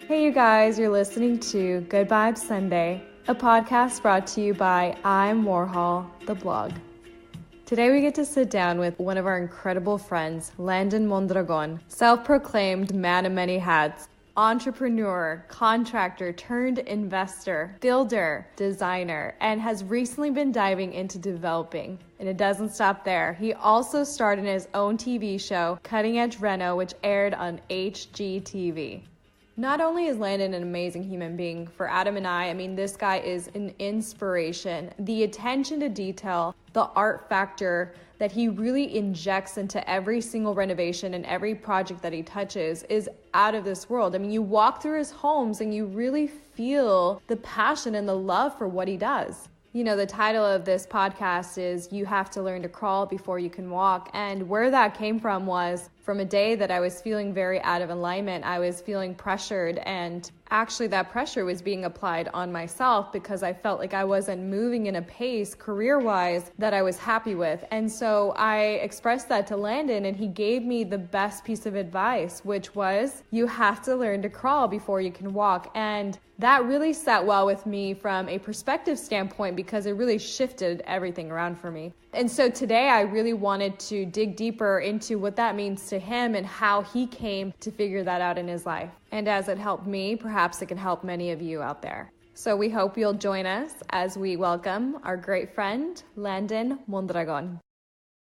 Hey you guys, you're listening to Good Vibes Sunday, a podcast brought to you by I'm Warhol, the blog. Today we get to sit down with one of our incredible friends, Landon Mondragon, self-proclaimed man of many hats, entrepreneur, contractor turned investor, builder, designer, and has recently been diving into developing. And it doesn't stop there. He also starred in his own TV show, Edge Reno, which aired on HGTV. Not only is Landon an amazing human being, for Adam and I mean, this guy is an inspiration. The attention to detail, the art factor that he really injects into every single renovation and every project that he touches is out of this world. I mean, you walk through his homes and you really feel the passion and the love for what he does. You know, the title of this podcast is You Have to Learn to Crawl Before You Can Walk. And where that came from was from a day that I was feeling very out of alignment. I was feeling pressured, and actually that pressure was being applied on myself because I felt like I wasn't moving in a pace career-wise that I was happy with. And so I expressed that to Landon, and he gave me the best piece of advice, which was you have to learn to crawl before you can walk. And that really sat well with me from a perspective standpoint because it really shifted everything around for me. And so today I really wanted to dig deeper into what that means to him and how he came to figure that out in his life. And as it helped me, perhaps it can help many of you out there. So we hope you'll join us as we welcome our great friend, Landon Mondragon.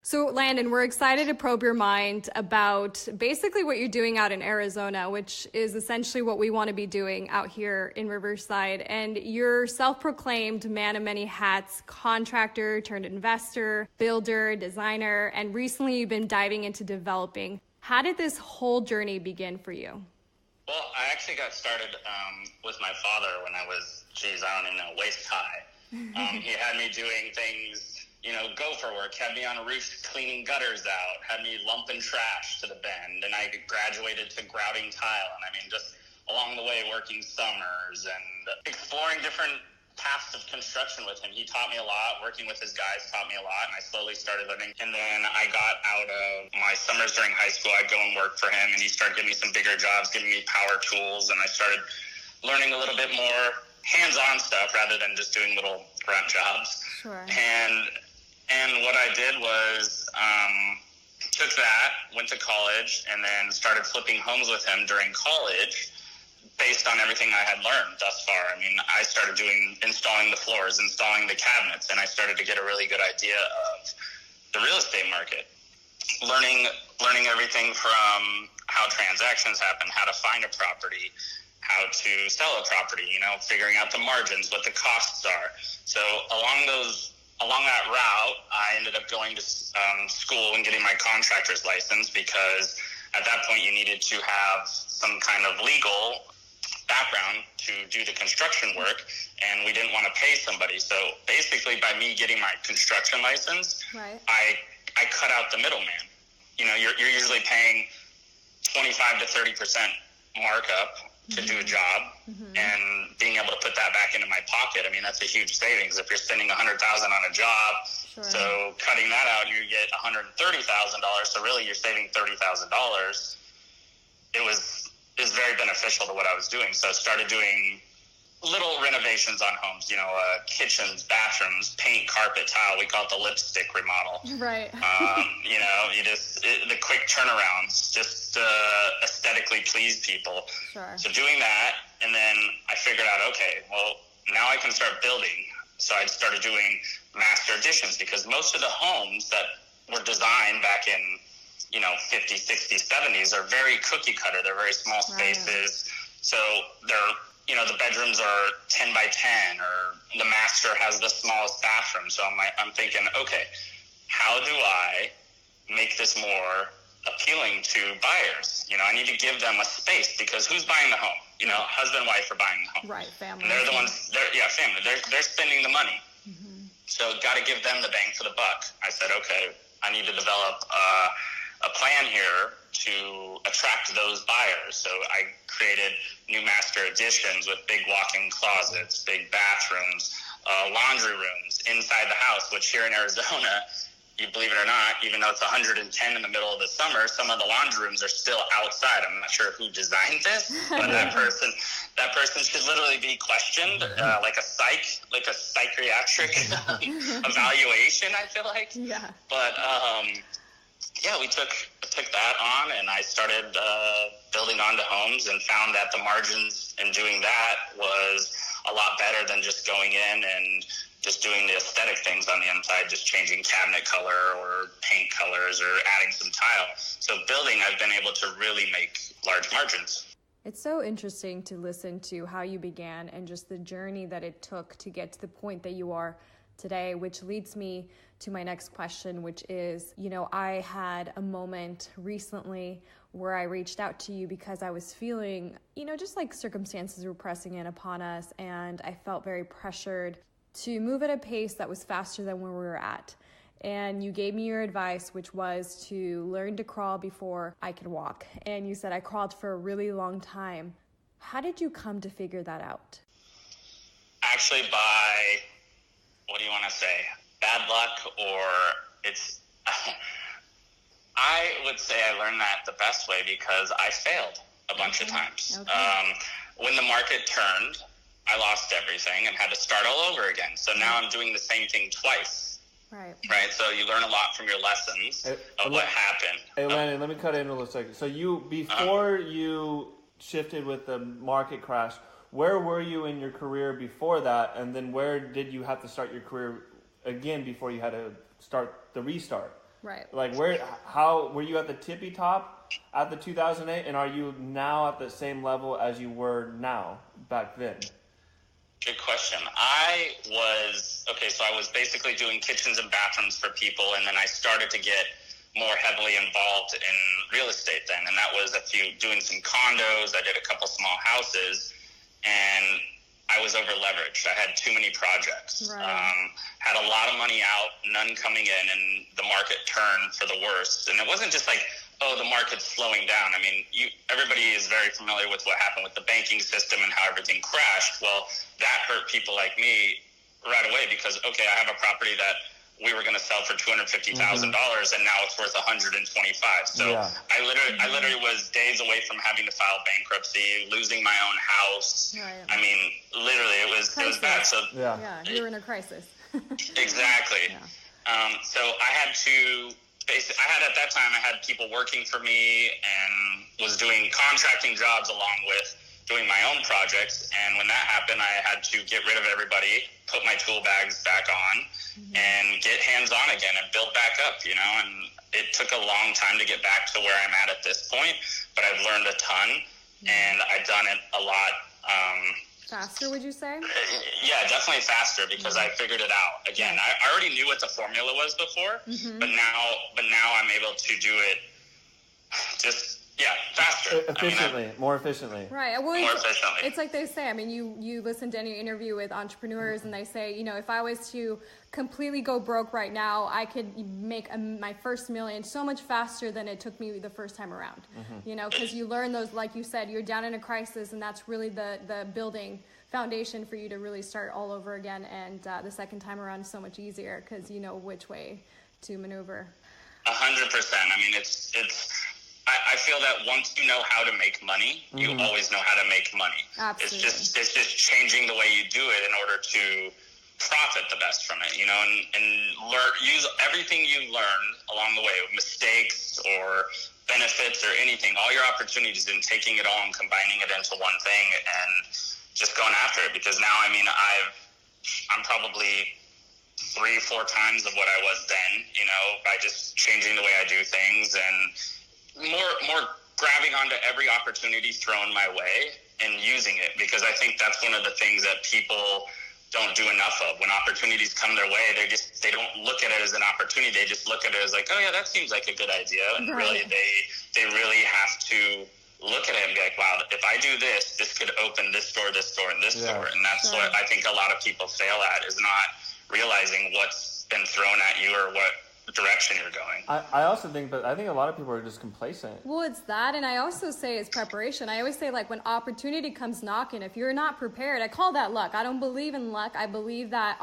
So Landon, we're excited to probe your mind about basically what you're doing out in Arizona, which is essentially what we want to be doing out here in Riverside. And you're self-proclaimed man of many hats, contractor turned investor, builder, designer, and recently you've been diving into developing. How did this whole journey begin for you? Well, I actually got started with my father when I was, I don't even know, waist high. He had me doing things, gopher work, had me on a roof cleaning gutters out, had me lumping trash to the bend, and I graduated to grouting tile. And I mean, just along the way, working summers and exploring different paths of construction with him. He taught me a lot. Working with his guys taught me a lot, and I slowly started learning. And then I got out of my summers during high school. I'd go and work for him, and he started giving me some bigger jobs, giving me power tools, and I started learning a little bit more hands-on stuff rather than just doing little grunt jobs. Sure. And what I did was took that, went to college, and then started flipping homes with him during college based on everything I had learned thus far. I mean, I started installing the floors, installing the cabinets, and I started to get a really good idea of the real estate market. Learning everything from how transactions happen, how to find a property, how to sell a property, figuring out the margins, what the costs are. So along that route, I ended up going to school and getting my contractor's license because at that point you needed to have some kind of legal background to do the construction work, and we didn't want to pay somebody. So basically by me getting my construction license, right, I cut out the middleman. You're usually paying 25 to 30% markup to do a job, and being able to put that back into my pocket, I mean, that's a huge savings. If you're spending $100,000 on a job, sure, so cutting that out, you get $130,000. So really, you're saving $30,000. It was very beneficial to what I was doing. So I started doing little renovations on homes, kitchens, bathrooms, paint, carpet, tile. We call it the lipstick remodel. Right. The quick turnarounds, just aesthetically please people. Sure. So doing that, and then I figured out, okay, well, now I can start building. So I started doing master additions because most of the homes that were designed back in, 50s, 60s, 70s are very cookie cutter. They're very small spaces. Right. So they're, the bedrooms are 10 by 10, or the master has the smallest bathroom. So I'm thinking, okay, how do I make this more appealing to buyers? I need to give them a space because who's buying the home? Husband and wife are buying the home. Right, family. And they're the ones, family. They're spending the money. Mm-hmm. So got to give them the bang for the buck. I said, okay, I need to develop a plan here to attract those buyers. So I created new master additions with big walk-in closets, big bathrooms, laundry rooms inside the house, which here in Arizona you believe it or not, even though it's 110 in the middle of the summer, some of the laundry rooms are still outside. I'm not sure who designed this, but that person should literally be questioned, like a psychiatric evaluation, I feel like. Yeah. But we took that on, and I started building onto homes, and found that the margins in doing that was a lot better than just going in and just doing the aesthetic things on the inside, just changing cabinet color or paint colors or adding some tile. So building, I've been able to really make large margins. It's so interesting to listen to how you began and just the journey that it took to get to the point that you are today, which leads me to my next question, which is, I had a moment recently where I reached out to you because I was feeling, just like circumstances were pressing in upon us, and I felt very pressured to move at a pace that was faster than where we were at. And you gave me your advice, which was to learn to crawl before I could walk. And you said I crawled for a really long time. How did you come to figure that out? Actually, by, what do you want to say, bad luck, or it's... I would say I learned that the best way because I failed a bunch of times. Okay. When the market turned, I lost everything and had to start all over again. So now I'm doing the same thing twice. Right. So you learn a lot from your lessons of what happened. Hey, Landon, let me cut in a little second. So before you shifted with the market crash, where were you in your career before that? And then where did you have to start your career again before you had to start the restart? Right. Like how were you at the tippy top at the 2008, and are you now at the same level as you were now back then? Good question. I was basically doing kitchens and bathrooms for people, and then I started to get more heavily involved in real estate then, and that was doing some condos. I did a couple small houses, and I was over leveraged. I had too many projects. Right. Had a lot of money out, none coming in, and the market turned for the worst. And it wasn't just like, the market's slowing down. I mean, everybody is very familiar with what happened with the banking system and how everything crashed. Well, that hurt people like me right away because, I have a property that we were going to sell for $250,000 and now it's worth $125,000. So yeah. I literally was days away from having to file bankruptcy, losing my own house. Right. I mean, literally, it was bad. So you were in a crisis. Exactly. Yeah. So I had to. At that time, I had people working for me and was doing contracting jobs along with doing my own projects. And when that happened, I had to get rid of everybody, put my tool bags back on, and get hands-on again and build back up, and it took a long time to get back to where I'm at this point, but I've learned a ton, and I've done it a lot. Faster, would you say? Yeah, definitely faster because I figured it out. Again, I already knew what the formula was before, but now I'm able to do it faster. Efficiently, more efficiently. Right. Well, more efficiently. It's like they say, you listen to any interview with entrepreneurs and they say, if I was to completely go broke right now, I could make my first million so much faster than it took me the first time around. Because you learn those, like you said, you're down in a crisis, and that's really the building foundation for you to really start all over again. And the second time around is so much easier because you know which way to maneuver. 100%. I mean, it's I feel that once you know how to make money, you always know how to make money. Absolutely. It's just changing the way you do it in order to profit the best from it, and use everything you learned along the way, mistakes or benefits or anything, all your opportunities, and taking it all and combining it into one thing and just going after it. Because now, I'm probably 3-4 times of what I was then, by just changing the way I do things and more grabbing onto every opportunity thrown my way and using it, because I think that's one of the things that people don't do enough of. When opportunities come their way, they don't look at it as an opportunity. They just look at it as like, oh yeah, that seems like a good idea. And really they really have to look at it and be like, wow, if I do this could open this door, and this door. And that's what I think a lot of people fail at, is not realizing what's been thrown at you or what direction you're going. I also think, but I think a lot of people are just complacent. Well, it's that, and I also say it's preparation. I always say, like, when opportunity comes knocking, if you're not prepared, I call that luck. I don't believe in luck. I believe that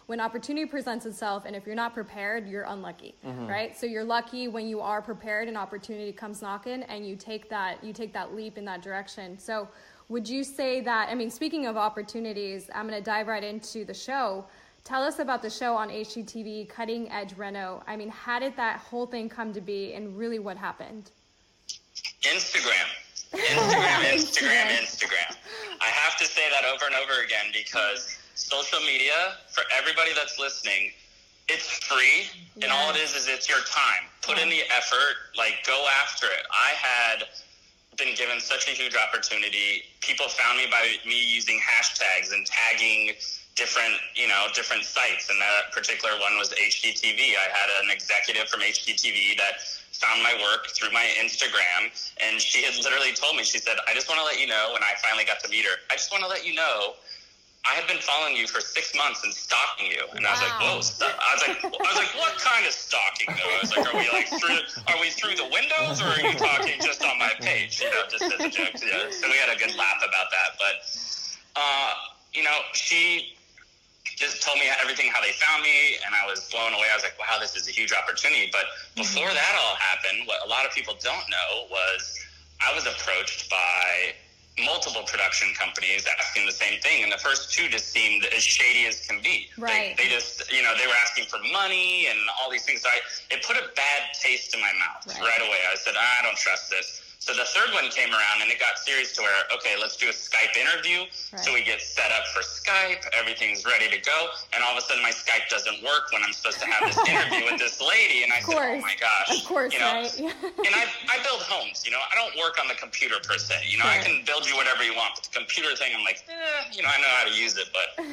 when opportunity presents itself, and if you're not prepared, you're unlucky, right? So you're lucky when you are prepared and opportunity comes knocking, and you take that leap in that direction. So would you say that, I mean, speaking of opportunities, I'm going to dive right into the show. Tell us about the show on HGTV, Cutting Edge Reno. I mean, how did that whole thing come to be, and really what happened? Instagram. I have to say that over and over again, because social media, for everybody that's listening, it's free, and all it is it's your time. Put in the effort, like, go after it. I had been given such a huge opportunity. People found me by me using hashtags and tagging different sites, and that particular one was HGTV. I had an executive from HGTV that found my work through my Instagram, and she had literally told me, she said, I just want to let you know, when I finally got to meet her, I just want to let you know, I have been following you for 6 months and stalking you. And I was like, whoa, I was like, what kind of stalking though? I was like, are we through the windows, or are you talking just on my page? Just as a joke. Yeah. So we had a good laugh about that. But, she just told me everything, how they found me, and I was blown away. I was like, wow, this is a huge opportunity. But before that all happened, what a lot of people don't know was I was approached by multiple production companies asking the same thing, and the first two just seemed as shady as can be. Right. They just, they were asking for money and all these things. So it put a bad taste in my mouth right away. I said, I don't trust this. So the third one came around, and it got serious to where, okay, let's do a Skype interview. Right. So we get set up for Skype. Everything's ready to go. And all of a sudden, my Skype doesn't work when I'm supposed to have this interview with this lady. And I said, oh, my gosh. Of course, right? And I build homes. I don't work on the computer per se. I can build you whatever you want. But the computer thing, I'm like, I know how to use it. But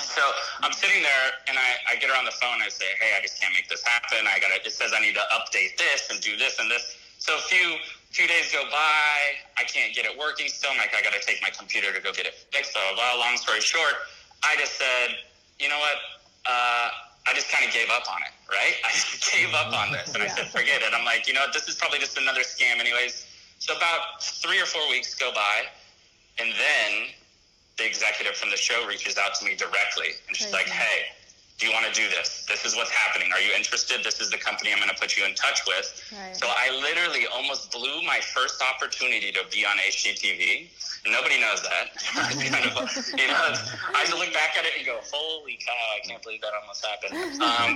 so I'm sitting there, and I get her on the phone. I say, hey, I just can't make this happen. It says I need to update this and do this and this. So a few days go by, I can't get it working still. I'm like, I got to take my computer to go get it fixed. So, long story short, I just said, you know what? I just kind of gave up on it, right? I just gave up on this. And I said, forget it. I'm like, this is probably just another scam anyways. So about 3 or 4 weeks go by, and then the executive from the show reaches out to me directly. And she's like, hey, do you want to do this? This is what's happening. Are you interested? This is the company I'm going to put you in touch with. Right. So I literally almost blew my first opportunity to be on HGTV. Nobody knows that. I look back at it and go, holy cow, I can't believe that almost happened.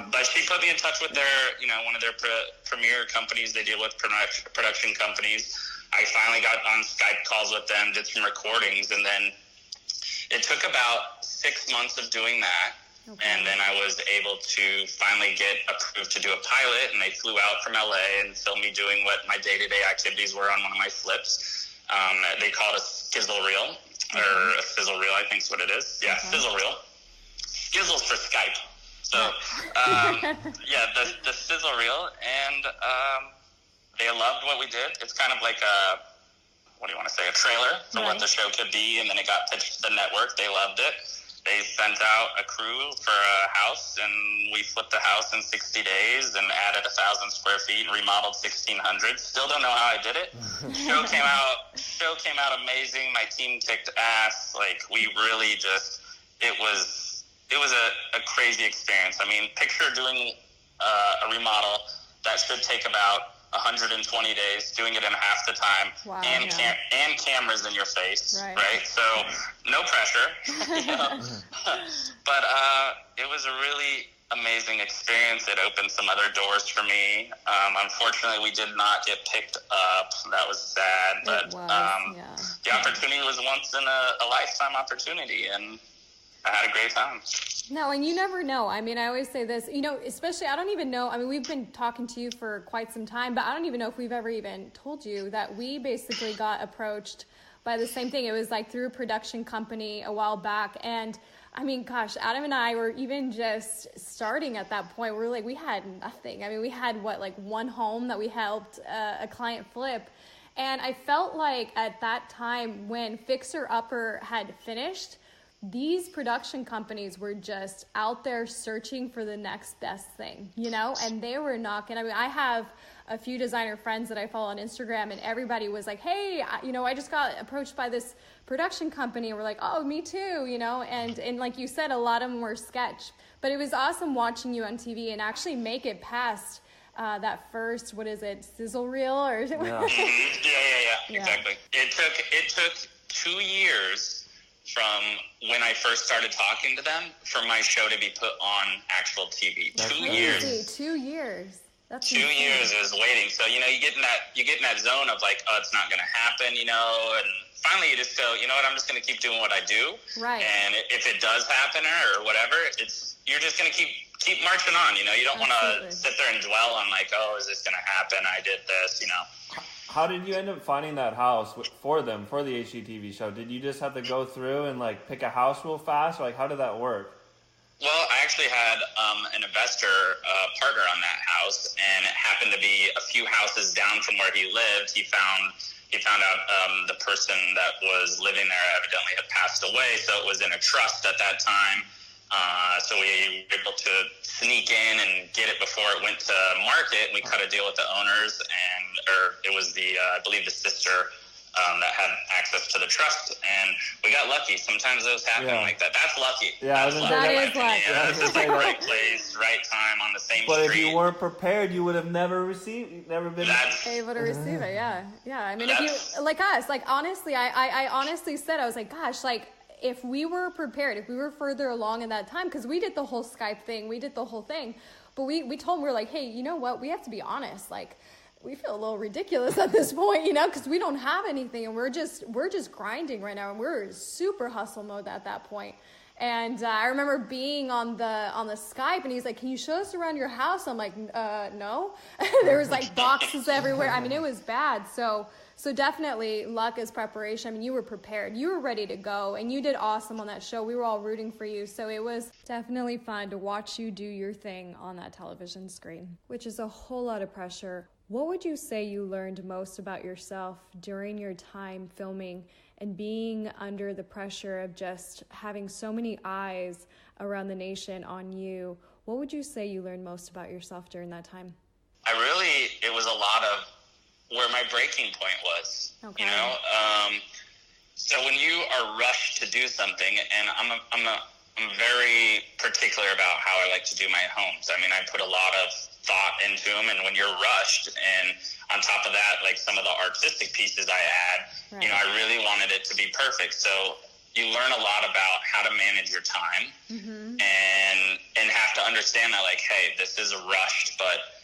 But she put me in touch with one of their premier companies. They deal with production companies. I finally got on Skype calls with them, did some recordings, and then it took about 6 months of doing that. Okay. And then I was able to finally get approved to do a pilot, and they flew out from LA and filmed me doing what my day-to-day activities were on one of my flips. They call it a skizzle reel, or a fizzle reel, I think is what it is. Yeah, fizzle reel. Skizzle's for Skype. So, the fizzle reel, and they loved what we did. It's kind of like a trailer for what the show could be, and then it got pitched to the network. They loved it. They sent out a crew for a house, and we flipped the house in 60 days and added 1,000 square feet and remodeled 1,600. Still don't know how I did it. Show came out amazing. My team kicked ass. Like, we really just, it was a crazy experience. I mean, picture doing a remodel that should take about 120 days, doing it in half the time, and cameras in your face, right? So no pressure, but it was a really amazing experience. It opened some other doors for me. Unfortunately, we did not get picked up. That was sad, but the opportunity was once in a lifetime opportunity, and I had a great time. No, and you never know. I mean, I always say this, especially, I don't even know. I mean, we've been talking to you for quite some time, but I don't even know if we've ever even told you that we basically got approached by the same thing. It was like through a production company a while back. And I mean, gosh, Adam and I were even just starting at that point. We had nothing. I mean, we had one home that we helped a client flip. And I felt like at that time when Fixer Upper had finished, these production companies were just out there searching for the next best thing, you know, and they were knocking. I mean, I have a few designer friends that I follow on Instagram, and everybody was like, hey, you know, I just got approached by this production company. And we're like, oh, me too, you know, and like you said, a lot of them were sketch, but it was awesome watching you on TV and actually make it past that first, what is it, sizzle reel or yeah. Exactly. It took 2 years from when I first started talking to them for my show to be put on actual TV. That's 2 crazy. years. 2 years. That's 2 years is waiting. So, you know, you get in that zone of like, oh, it's not going to happen, you know, and finally you just go, you know what, I'm just going to keep doing what I do. Right. And if it does happen or whatever, you're just going to keep marching on, you know. You don't want to sit there and dwell on like, oh, is this going to happen? I did this, you know. How did you end up finding that house for them, for the HGTV show? Did you just have to go through and like pick a house real fast? Or, like, how did that work? Well, I actually had an investor partner on that house, and it happened to be a few houses down from where he lived. He found out the person that was living there evidently had passed away, so it was in a trust at that time. So we were able to sneak in and get it before it went to market. We cut a deal with the owners, or it was I believe the sister that had access to the trust, and we got lucky. Sometimes those happen like that. That's lucky. Yeah, that is lucky. Yeah, it's just like right place, right time on the same street. But if you weren't prepared, you would have never been able to receive it. Yeah. I mean, if you like us, like honestly, I honestly said, I was like, gosh, like, if we were prepared, if we were further along in that time, because we did the whole Skype thing, we did the whole thing, but we told them, we were like, hey, you know what, we have to be honest, like, we feel a little ridiculous at this point, you know, because we don't have anything, and we're just grinding right now, and we're super hustle mode at that point. And I remember being on the Skype, and he's like, can you show us around your house? I'm like, no. There was like boxes everywhere. I mean, it was bad. So definitely luck is preparation. I mean, you were prepared. You were ready to go, and you did awesome on that show. We were all rooting for you. So it was definitely fun to watch you do your thing on that television screen, which is a whole lot of pressure. What would you say you learned most about yourself during your time filming and being under the pressure of just having so many eyes around the nation on you? What would you say you learned most about yourself during that time? It was a lot of where my breaking point was, you know? So when you are rushed to do something, and I'm very particular about how I like to do my homes. I mean, I put a lot of thought into them, and when you're rushed, and on top of that, like some of the artistic pieces I add, you know, I really wanted it to be perfect. So you learn a lot about how to manage your time, and have to understand that, like, hey, this is rushed, but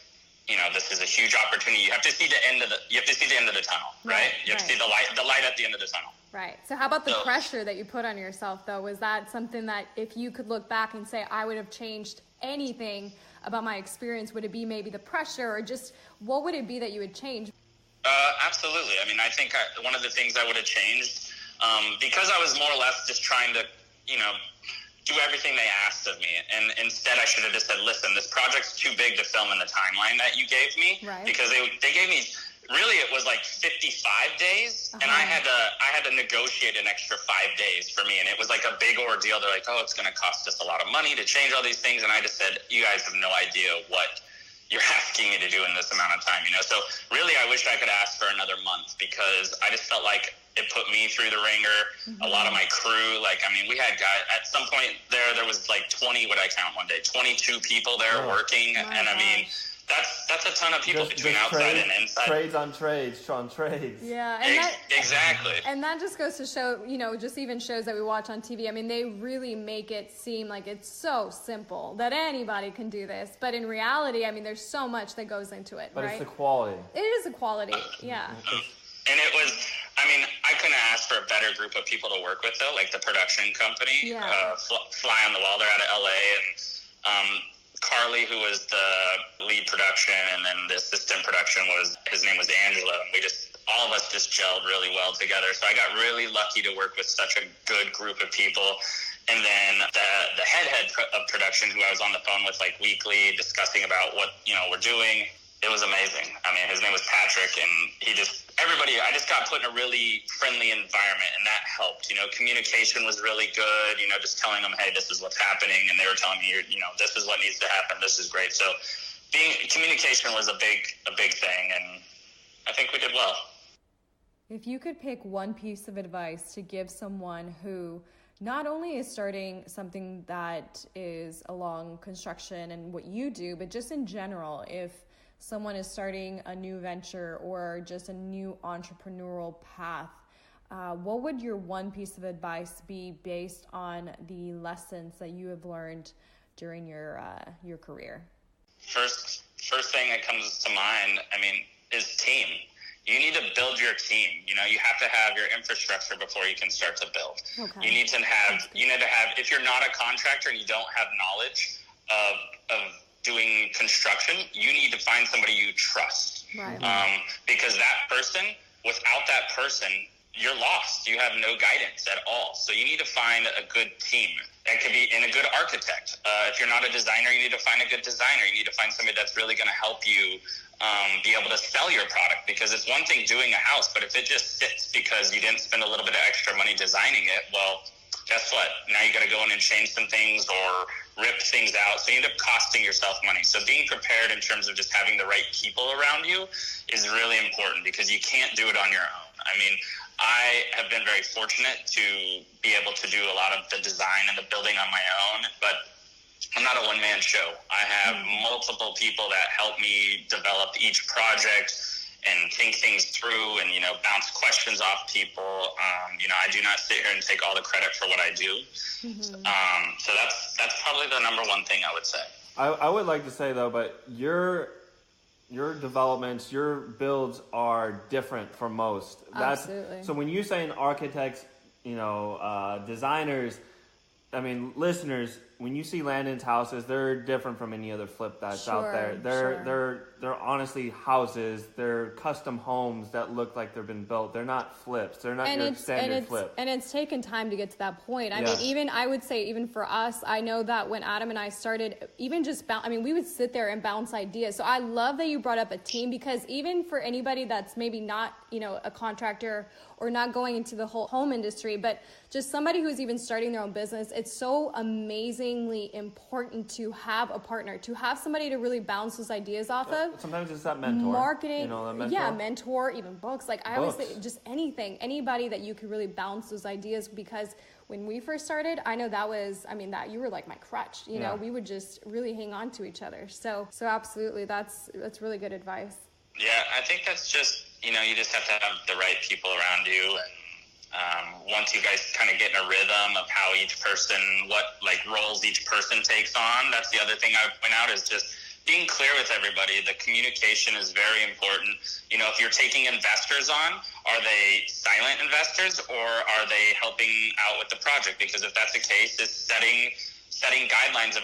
you know, this is a huge opportunity. You have to see the end of the tunnel, right? You have to see the light at the end of the tunnel. Right. So how about the pressure that you put on yourself, though? Was that something that if you could look back and say, I would have changed anything about my experience, would it be maybe the pressure, or just what would it be that you would change? Absolutely. I mean, I think one of the things I would have changed, because I was more or less just trying to, you know, do everything they asked of me. And instead I should have just said, listen, this project's too big to film in the timeline that you gave me. Right. Because they gave me, really it was like 55 days. And I had to negotiate an extra 5 days for me. And it was like a big ordeal. They're like, oh, it's going to cost us a lot of money to change all these things. And I just said, you guys have no idea what you're asking me to do in this amount of time, you know? So really, I wish I could ask for another month, because I just felt like it put me through the ringer. A lot of my crew, like, I mean, we had guys, at some point there was like 20, what I count one day, 22 people there working. And I mean, that's a ton of people between outside and inside. Trades on trades. Yeah. And exactly. And that just goes to show, you know, just even shows that we watch on TV. I mean, they really make it seem like it's so simple that anybody can do this. But in reality, I mean, there's so much that goes into it, but right? It's the quality. It is the quality, yeah. And it was, I mean, I couldn't ask for a better group of people to work with, though, like the production company, Fly on the Wall. They're out of LA, and Carly, who was the lead production, and then the assistant production his name was Angela, and all of us just gelled really well together. So I got really lucky to work with such a good group of people. And then the head of production, who I was on the phone with like weekly, discussing about what, you know, we're doing. It was amazing. I mean, his name was Patrick, and I just got put in a really friendly environment, and that helped. Communication was really good, just telling them, hey, this is what's happening, and they were telling me, this is what needs to happen, this is great. So communication was a big thing, and I think we did well. If you could pick one piece of advice to give someone who not only is starting something that is along construction and what you do, but just in general, if someone is starting a new venture or just a new entrepreneurial path, what would your one piece of advice be based on the lessons that you have learned during your career? First thing that comes to mind, is team. You need to build your team. You have to have your infrastructure before you can start to build. Okay. You need to have, if you're not a contractor and you don't have knowledge of doing construction, you need to find somebody you trust. Right. Because without that person, you're lost. You have no guidance at all. So you need to find a good team. That could be in a good architect. If you're not a designer, you need to find a good designer. You need to find somebody that's really going to help you be able to sell your product, because it's one thing doing a house, but if it just sits because you didn't spend a little bit of extra money designing it, well, guess what? Now you got to go in and change some things or rip things out. So you end up costing yourself money. So being prepared in terms of just having the right people around you is really important, because you can't do it on your own. I have been very fortunate to be able to do a lot of the design and the building on my own, but I'm not a one-man show. I have multiple people that help me develop each project and think things through and, bounce questions off people. I do not sit here and take all the credit for what I do. Mm-hmm. So that's probably the number one thing I would say. I would like to say, though, but your developments, your builds are different from most. Absolutely. So when you say architects, designers, listeners, when you see Landon's houses, they're different from any other flip that's out there. They're honestly houses. They're custom homes that look like they've been built. They're not flips. They're not your standard flip. And it's taken time to get to that point. I would say even for us, I know that when Adam and I started, even just we would sit there and bounce ideas. So I love that you brought up a team, because even for anybody that's maybe not, a contractor or not going into the whole home industry, but just somebody who's even starting their own business, it's so amazingly important to have a partner, to have somebody to really bounce those ideas off of. Sometimes it's that mentor. Marketing, that mentor. Yeah, mentor, even books. I always say just anybody that you could really bounce those ideas, because when we first started, I know that you were like my crutch. We would just really hang on to each other. So absolutely, that's really good advice. Yeah, I think that's just, you just have to have the right people around you. And once you guys kind of get in a rhythm of how each person, what roles each person takes on, that's the other thing I would point out, is just being clear with everybody. The communication is very important. If you're taking investors on, are they silent investors or are they helping out with the project? Because if that's the case, it's setting guidelines of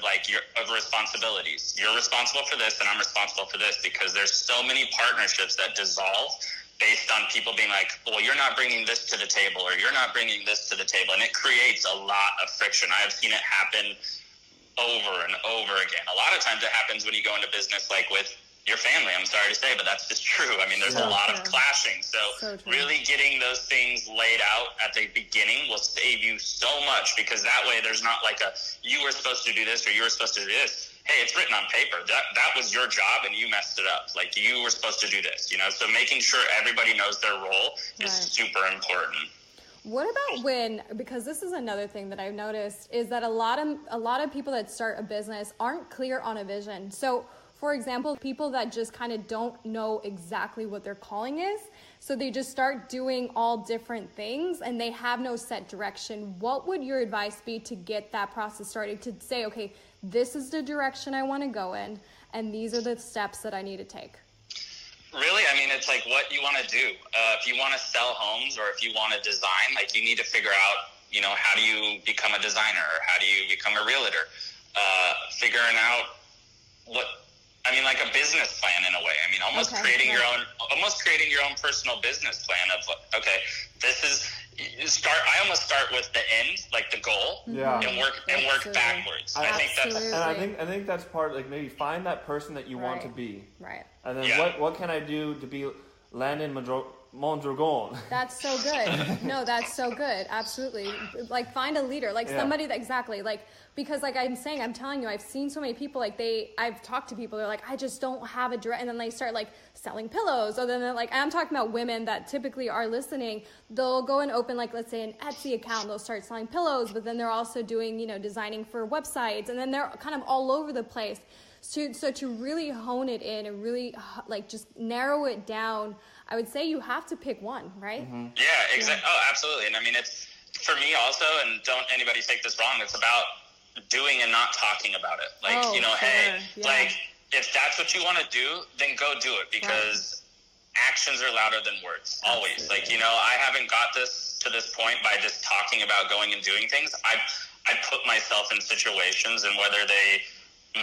responsibilities. You're responsible for this and I'm responsible for this, because there's so many partnerships that dissolve based on people being like, well, you're not bringing this to the table or you're not bringing this to the table. And it creates a lot of friction. I have seen it happen over and over again. A lot of times it happens when you go into business with your family. I'm sorry to say, but that's just true. There's a lot of clashing. So really getting those things laid out at the beginning will save you so much, because that way there's not you were supposed to do this or you were supposed to do this. Hey, it's written on paper. That was your job and you messed it up. You were supposed to do this, So making sure everybody knows their role is super important. What about because this is another thing that I've noticed, is that a lot of people that start a business aren't clear on a vision. So for example, people that just kind of don't know exactly what their calling is, so they just start doing all different things and they have no set direction. What would your advice be to get that process started, to say, okay, this is the direction I want to go in and these are the steps that I need to take? Really, it's what you want to do. If you want to sell homes or if you want to design, you need to figure out, how do you become a designer or how do you become a realtor? Figuring out a business plan in a way. Creating your own personal business plan of, okay, this is I almost start with the end, like the goal, and work backwards. I think that's part, like, maybe find that person that you want to be. Right. And then what can I do to be Landon Mondragon? That's so good. No, that's so good. Absolutely. Like, find a leader, like somebody that exactly, like, because like I'm telling you, I've seen so many people, like I've talked to people, they're like, I just don't have a direct, and then they start like selling pillows, or then they're like, I'm talking about women that typically are listening, they'll go and open, like, let's say an Etsy account, they'll start selling pillows, but then they're also doing, designing for websites, and then they're kind of all over the place. So to really hone it in and really like just narrow it down, I would say you have to pick one, right? Mm-hmm. Yeah, exactly. Oh, absolutely. And I mean, it's, for me also, and don't anybody take this wrong, it's about doing and not talking about it. Like, like, if that's what you want to do, then go do it, because actions are louder than words, always. Absolutely. Like, I haven't got to this point by just talking about going and doing things. I put myself in situations, and whether they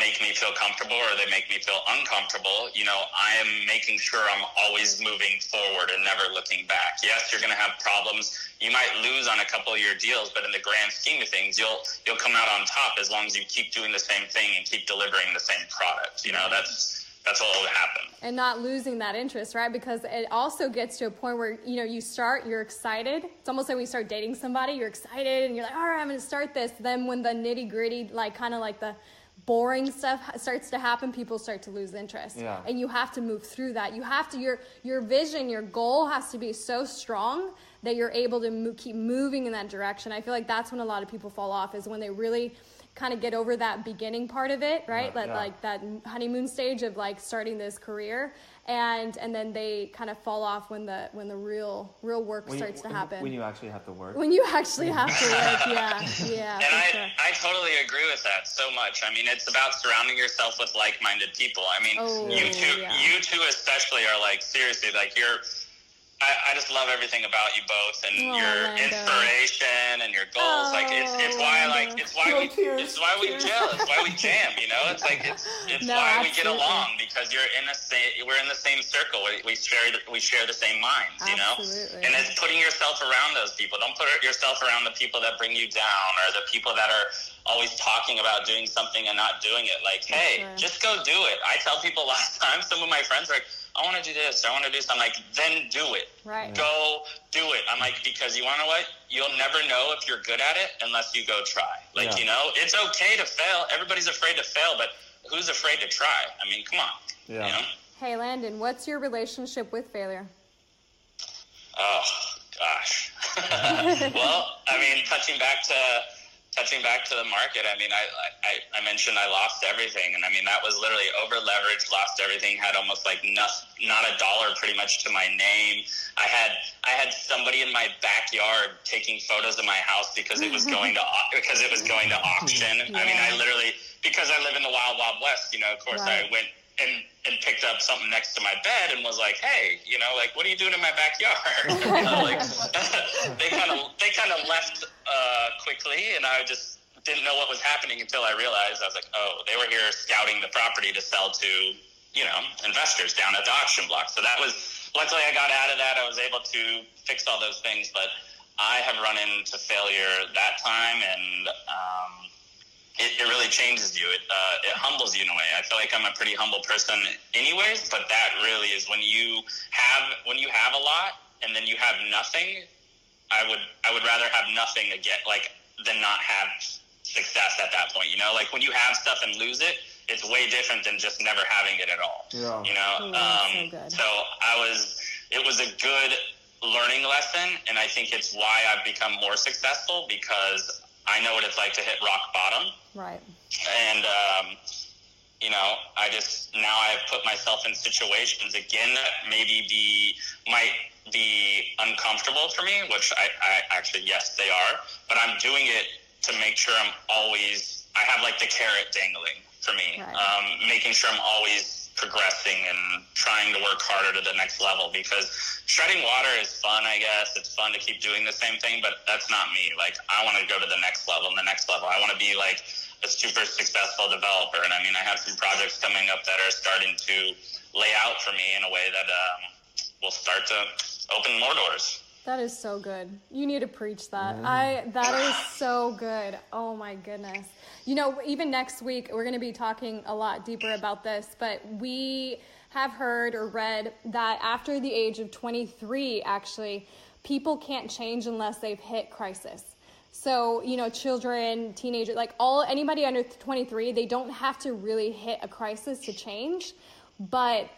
make me feel comfortable or they make me feel uncomfortable, I am making sure I'm always moving forward and never looking back. Yes, you're going to have problems. You might lose on a couple of your deals, but in the grand scheme of things, you'll come out on top as long as you keep doing the same thing and keep delivering the same product. That's what will happen. And not losing that interest, right? Because it also gets to a point where, you're excited. It's almost like when you start dating somebody, you're excited and you're like, all right, I'm going to start this. Then when the nitty gritty, like kind of like the boring stuff starts to happen, people start to lose interest. Yeah. And you have to move through that. You have to, your vision, your goal has to be so strong that you're able to keep moving in that direction. I feel like that's when a lot of people fall off, is when they really kind of get over that beginning part of it, right? Like that honeymoon stage of like starting this career, and then they kind of fall off when the real work starts to happen. When you actually have to work. When you actually have to work, yeah. And I totally agree with that so much. I mean, it's about surrounding yourself with like-minded people. I mean, you two especially are like, seriously, like I just love everything about you both, and your inspiration and your goals. Like it's why we gel. It's why we jam. It's like it's why we get along, because we're in the same circle. We share the same minds. And it's putting yourself around those people. Don't put yourself around the people that bring you down, or the people that are always talking about doing something and not doing it. Like, hey, just go do it. I tell people last time, some of my friends are like, I want to do this, I want to do something. I'm like, then do it. Right. Go do it. I'm like, because you want to know what? You'll never know if you're good at it unless you go try. Like, it's okay to fail. Everybody's afraid to fail, but who's afraid to try? I mean, come on. Yeah. Hey, Landon, what's your relationship with failure? Oh, gosh. Well, I mean, touching back to the market, I mean, I mentioned I lost everything. And I mean, that was literally over leveraged, lost everything, had almost like not a dollar pretty much to my name. I had somebody in my backyard taking photos of my house because it was going to auction. Yeah. I mean, I literally, because I live in the wild, wild west, of course, I went and picked up something next to my bed and was like, hey, like, what are you doing in my backyard? They kind of left quickly, and I just didn't know what was happening until I realized. I was like, oh, they were here scouting the property to sell to, investors down at the auction block. So that was, luckily I got out of that. I was able to fix all those things, but I have run into failure that time, and it really changes you. It humbles you in a way. I feel like I'm a pretty humble person anyways, but that really is when you have a lot and then you have nothing. I would rather have nothing again, like, than not have success at that point. Like when you have stuff and lose it, it's way different than just never having it at all. Yeah. So it was a good learning lesson, and I think it's why I've become more successful, because I know what it's like to hit rock bottom. Right. And, now I've put myself in situations again that might be uncomfortable for me, which I actually, yes, they are, but I'm doing it to make sure I have like the carrot dangling for me, making sure I'm always progressing and trying to work harder to the next level, because shredding water is fun, I guess. It's fun to keep doing the same thing, but that's not me. Like, I want to go to the next level and the next level. I want to be like a super successful developer. And I mean, I have some projects coming up that are starting to lay out for me in a way that will start to open more doors. That is so good. You need to preach that. That is so good. Oh my goodness. You know, even next week, we're going to be talking a lot deeper about this, but we have heard or read that after the age of 23, actually, people can't change unless they've hit crisis. So, you know, children, teenagers, like anybody under 23, they don't have to really hit a crisis to change, but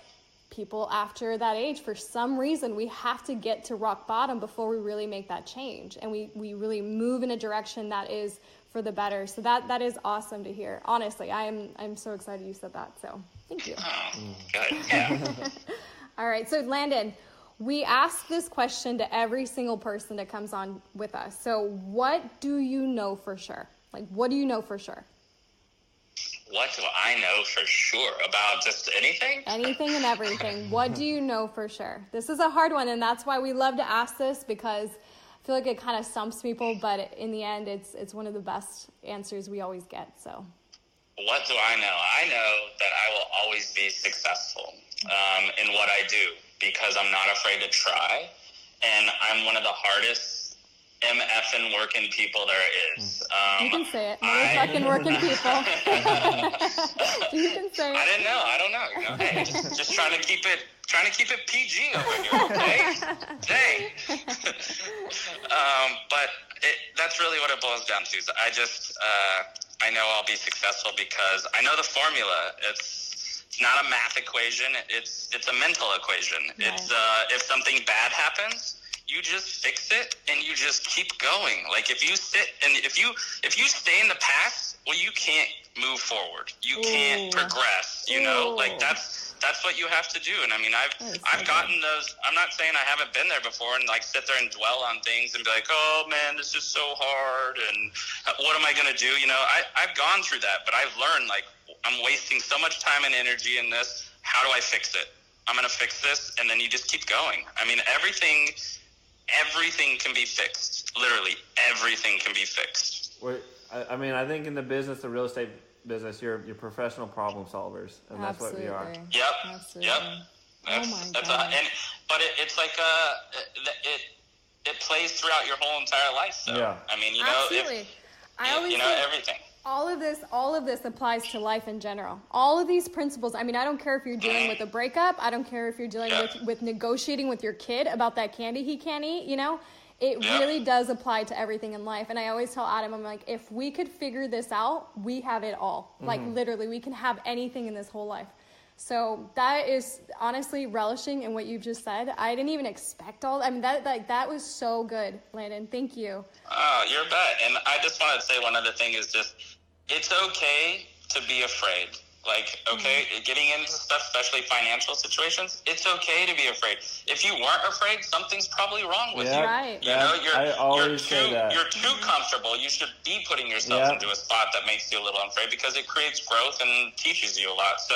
people after that age, for some reason, we have to get to rock bottom before we really make that change. And we really move in a direction that is for the better. So that is awesome to hear. Honestly, I'm so excited you said that. So thank you. Oh, good. Yeah. All right. So Landon, we ask this question to every single person that comes on with us. So what do you know for sure? Like, what do you know for sure? What do I know for sure about just anything? Anything and everything. What do you know for sure? This is a hard one, and that's why we love to ask this, because I feel like it kind of stumps people, but in the end, it's one of the best answers we always get. So, what do I know? I know that I will always be successful in what I do because I'm not afraid to try, and I'm one of the hardest MFing working people there is. You can say it. Fucking working people. You can say it. I don't know. You know, hey, just trying to keep it PG over here, okay? Dang. But that's really what it boils down to. Is I know I'll be successful because I know the formula. It's not a math equation. It's a mental equation. Right. It's if something bad happens, you just fix it and you just keep going. Like if you sit and if you stay in the past, well, you can't move forward. You can't progress. You know, like that's what you have to do. And I mean, I've gotten those. I'm not saying I haven't been there before and like sit there and dwell on things and be like, oh man, this is so hard. And what am I gonna do? You know, I've gone through that, but I've learned like I'm wasting so much time and energy in this. How do I fix it? I'm gonna fix this, and then you just keep going. I mean, everything can be fixed. Literally, everything can be fixed. I mean, I think in the real estate business, you're professional problem solvers, and that's what we are. Yep. Absolutely. Yep. Oh my God. But it's like it plays throughout your whole entire life. So yeah. I mean, you know, everything. All of this applies to life in general. All of these principles. I mean, I don't care if you're dealing with a breakup. I don't care if you're dealing with negotiating with your kid about that candy he can't eat, you know? It really does apply to everything in life. And I always tell Adam, I'm like, if we could figure this out, we have it all. Like literally, we can have anything in this whole life. So that is honestly relishing in what you just said. I didn't even expect all. I mean, that was so good, Landon. Thank you. Oh, you're a bet. And I just wanted to say one other thing is just, it's okay to be afraid. Like, okay, getting into stuff, especially financial situations, it's okay to be afraid. If you weren't afraid, something's probably wrong with you. Right. You know, you're too comfortable. You should be putting yourself into a spot that makes you a little afraid because it creates growth and teaches you a lot. So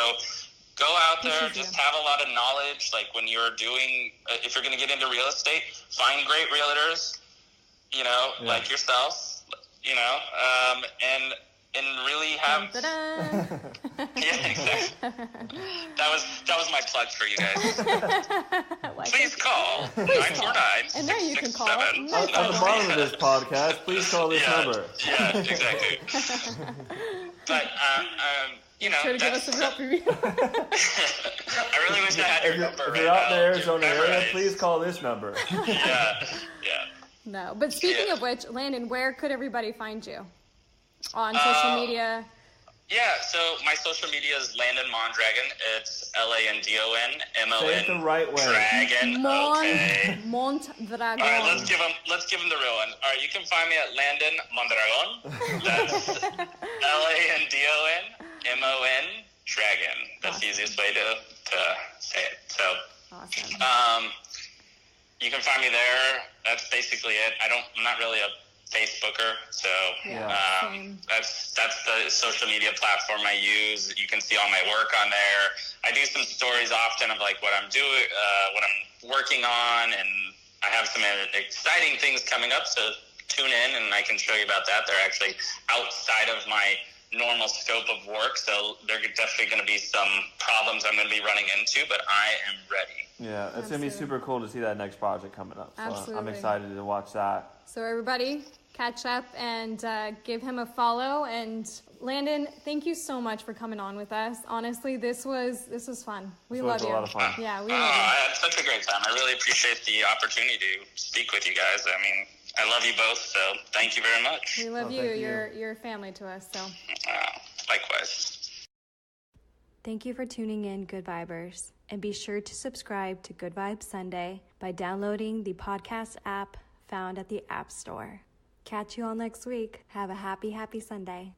go out there, just have a lot of knowledge. Like when you're doing, if you're going to get into real estate, find great realtors, you know, like yourself, you know, and really have exactly. That was my plug for you guys. Please call 949. And now you can call. At the bottom of this podcast, please call this number. Yeah, exactly. But you know, sure to give us a real review. I really wish I had your number. If you're out in the Arizona area, please call this number. Yeah. No, but speaking of which, Landon, where could everybody find you? On social media? Yeah, so my social media is Landon Mondragon. It's LANDON, Say it the right way. Dragon. Okay. Mondragon. All right, let's give him the real one. All right, you can find me at Landon Mondragon. That's LANDON, Dragon. That's the easiest way to say it. So awesome. You can find me there. That's basically it. I'm not really a Facebooker, so that's the social media platform I use. You can see all my work on there. I do some stories often of like what I'm doing, what I'm working on, and I have some exciting things coming up. So tune in, and I can show you about that. They're actually outside of my normal scope of work. So there are definitely going to be some problems I'm going to be running into, but I am ready. Yeah, it's going to be super cool to see that next project coming up. So Absolutely. I'm excited to watch that. So everybody, catch up and give him a follow. And Landon, thank you so much for coming on with us. Honestly, this was fun. We love you. A lot of fun. Yeah, we love you. I had such a great time. I really appreciate the opportunity to speak with you guys. I mean, I love you both, so thank you very much. We love you. You're family to us. So likewise. Thank you for tuning in, Good Vibers. And be sure to subscribe to Good Vibes Sunday by downloading the podcast app found at the App Store. Catch you all next week. Have a happy Sunday.